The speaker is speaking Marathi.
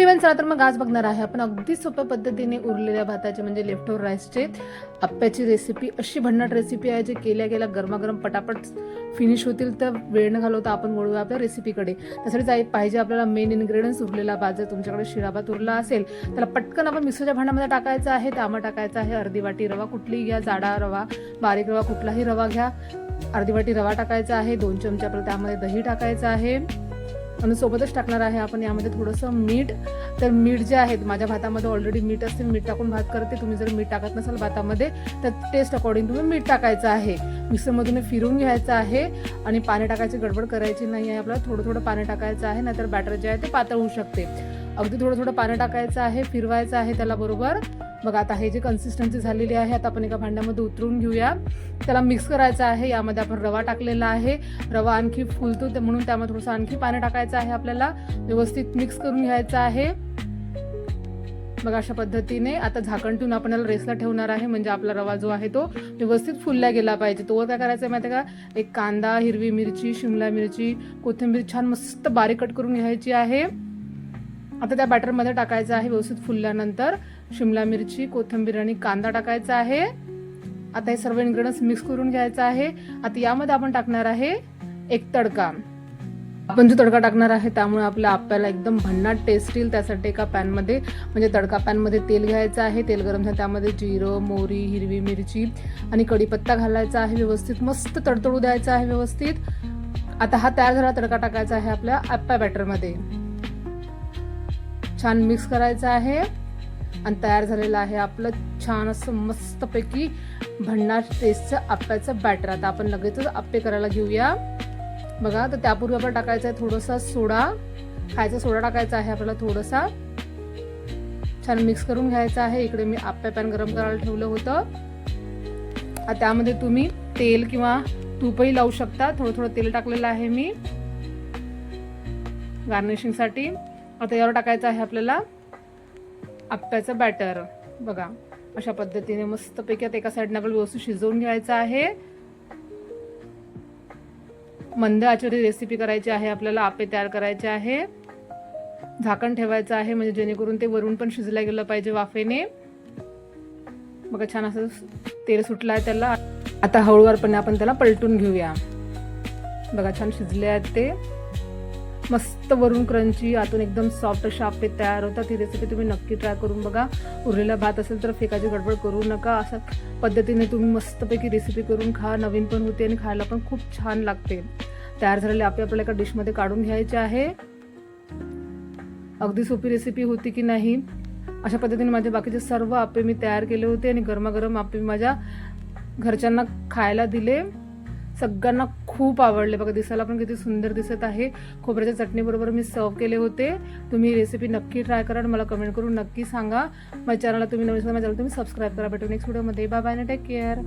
एव्हन चला तर मग आज बघणार आहे आपण अगदी सोप्या पद्धतीने उरलेल्या भाताचे म्हणजे लेफ्ट ओव्हर राईसचे आप्याची रेसिपी. अशी भन्नाट रेसिपी आहे जे केल्या गेल्या गरमागरम पटापट फिनिश होतील. तर वेळ न घालवता आपण वळूया आपल्या रेसिपीकडे. त्यासाठी पाहिजे आपल्याला मेन इन्ग्रेडियंट्स उरलेला भात. जर तुमच्याकडे शिळा भात उरला असेल त्याला पटकन आपण मिक्सरच्या भांड्यामध्ये टाकायचं आहे. त्यामध्ये टाकायचं आहे अर्धी वाटी रवा. कुठलीही घ्या, जाडा रवा, बारीक रवा, कुठलाही रवा घ्या. अर्धी वाटी रवा टाकायचा आहे. 2 चमचे आपल्याला त्यामध्ये दही टाकायचं आहे आणि सोबतच टाकणार आहे आपण यामध्ये थोडंसं मीठ. तर मीठ जे आहे माझ्या भातामध्ये ऑलरेडी मीठ असते, मीठ टाकून भात करते. तुम्ही जर मीठ टाकत नसाल भातामध्ये तर टेस्ट अकॉर्डिंग तुम्ही मीठ टाकायचं आहे. मिक्सरमधून फिरून घ्यायचं आहे आणि पाणी टाकायची गडबड करायची नाही आहे. आपल्याला थोडं थोडं पाणी टाकायचं आहे, नाहीतर बॅटर जे आहे ते पातळ होऊ शकते. अगदी थोडं थोडं पाणी टाकायचं आहे, फिरवायचं आहे त्याला बरोबर. बघा आता हे जे कन्सिस्टन्सी झालेली आहे आता आपण एका भांड्यामध्ये उतरून घेऊया. त्याला मिक्स करायचं आहे. यामध्ये आपण रवा टाकलेला आहे. रवा आणखी फुलतो म्हणून त्यामध्ये थोडंसं आणखी पाणी टाकायचं आहे. आपल्याला व्यवस्थित मिक्स करून घ्यायचं आहे. बघा अशा पद्धतीने आता झाकण ठेवून आपण याला रेस्टला ठेवणार आहे. म्हणजे आपला रवा जो आहे तो व्यवस्थित फुलला गेला पाहिजे. तोवर काय करायचं माहिती का, एक कांदा, हिरवी मिरची, शिमला मिरची, कोथिंबीर छान मस्त बारीक कट करून घ्यायची आहे. आता त्या बॅटरमध्ये टाकायचं आहे. व्यवस्थित फुलल्यानंतर शिमला मिरची, कोथिंबीर आणि कांदा टाकायचा आहे. आता हे सर्व इन्ग्रेडियंट्स मिक्स करून घ्यायचं आहे. आता यामध्ये आपण टाकणार आहे एक तडका. आपण जो तडका टाकणार आहे त्यामुळे आपल्या आप्याला एकदम भन्नाट टेस्ट येईल. त्यासाठी एका पॅनमध्ये म्हणजे तडका पॅनमध्ये तेल घ्यायचं आहे. तेल गरम झालं त्यामध्ये जिरं, मोहरी, हिरवी मिरची आणि कढीपत्ता घालायचा आहे. व्यवस्थित मस्त तडतडू द्यायचा आहे व्यवस्थित. आता हा तयार झालेला तडका टाकायचा आहे आपल्या आप्या बॅटरमध्ये. छान मिक्स करायचं आहे आणि तयार झालेलं आहे आपलं छान असं मस्तपैकी भन्नाट टेस्टचं आप्याचं बॅटर. आता आपण लगेचच आप्पे करायला घेऊया. बघा तर त्यापूर्वी आपण टाकायचं आहे थोडासा सोडा, खायचा सोडा टाकायचा आहे आपल्याला थोडासा. छान मिक्स करून घ्यायचं आहे. इकडे मी आप्पे पॅन गरम करायला ठेवलं होतं. त्यामध्ये तुम्ही तेल किंवा तूपही लावू शकता. थोडं थोडं तेल टाकलेलं आहे मी गार्निशिंगसाठी. आता यावर टाकायचं आहे आपल्याला आप्याचं बॅटर. बघा अशा पद्धतीने मस्तपैकी आता एका साईडने आपल्याला व्यवस्थित शिजवून घ्यायचं आहे. मंद आचेवरती रेसिपी करायची आहे आपल्याला. आप्पे तयार करायचे आहे. झाकण ठेवायचं आहे म्हणजे जेणेकरून ते वरून पण शिजलं गेलं पाहिजे वाफेने. बघा छान असं तेल सुटलं आहे त्याला. आता हळूवारपणे आपण त्याला पलटून घेऊया. बघा छान शिजले आहेत ते. मस्त वरून क्रंची, आतून एकदम सॉफ्ट असे आप्पे तयार होतात. ही रेसिपी तुम्ही नक्की ट्राय करून बघा. उरलेला भात असेल तर फेकाची गडबड करू नका. अशा पद्धतीने तुम्ही मस्तपैकी रेसिपी करून खा. नवीन पण होते आणि खायला पण खूप छान लागते. तयार झालेले आप्पे आपल्याला एका डिशमध्ये काढून घ्यायचे आहे. अगदी सोपी रेसिपी होती की नाही. अशा पद्धतीने माझे बाकीचे सर्व आप्पे मी तयार केले होते आणि गरमागरम आप्पे माझ्या घरच्यांना खायला दिले. सगळ्यांना खूप आवडले. बघा दिसायला पण किती सुंदर दिसत आहे. खोबऱ्याच्या चटणीबरोबर मी सर्व केले होते. तुम्ही रेसिपी नक्की ट्राय करा आणि मला कमेंट करून नक्की सांगा. माझ्या चॅनलला तुम्ही नवीन माझ्या चॅनल तुम्ही सबस्क्राईब करा. भेटू नेक्स्ट व्हिडिओमध्ये. Bye bye, take care.